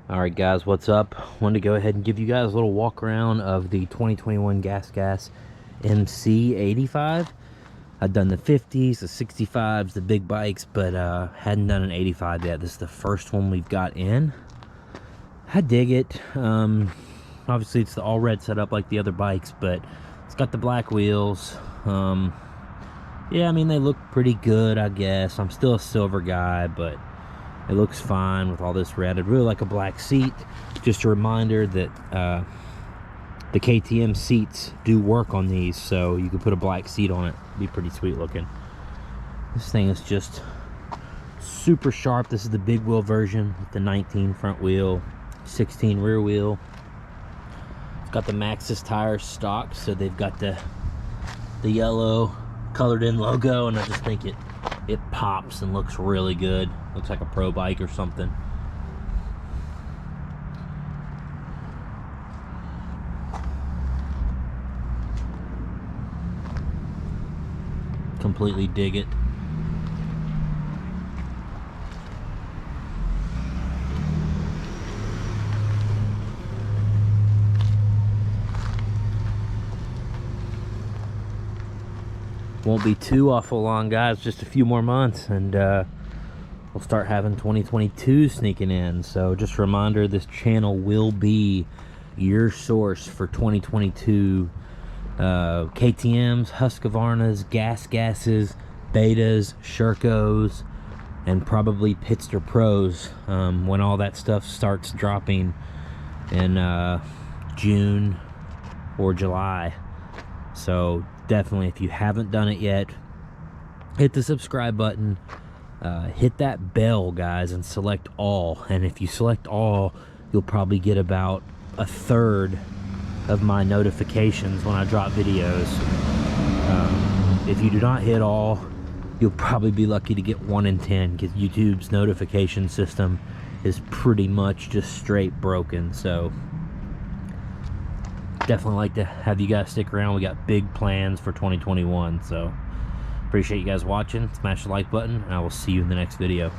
Alright guys, what's up? Wanted to go ahead and give you guys a little walk around of the 2021 GasGas MC85. I've done the 50s, the 65s, the big bikes, but hadn't done an 85 yet. This is the first one we've got in. I dig it. Obviously it's the all red setup like the other bikes, but it's got the black wheels. Yeah, I mean, they look pretty good, I guess. I'm still a silver guy, but it looks fine with all this red. I'd really like a black seat. Just a reminder that the KTM seats do work on these, so you could put a black seat on it. Be pretty sweet looking. This thing is just super sharp. This is the big wheel version with the 19 front wheel, 16 rear wheel. It's got the Maxxis tires stock, so they've got the yellow colored in logo, and I just think it pops and looks really good. Looks like a pro bike or something. Completely dig it. Won't be too awful long, guys, just a few more months, and we'll start having 2022 sneaking in. So just a reminder, this channel will be your source for 2022 KTMs, Husqvarnas, GasGases, Betas, Shercos, and probably Pitster Pros when all that stuff starts dropping in June or July. So definitely, if you haven't done it yet, hit the subscribe button, hit that bell, guys, and select all. And if you select all, you'll probably get about a third of my notifications when I drop videos. If you do not hit all, you'll probably be lucky to get 1 in 10, because YouTube's notification system is pretty much just straight broken. So definitely like to have you guys stick around. We got big plans for 2021, so appreciate you guys watching. Smash the like button, and I will see you in the next video.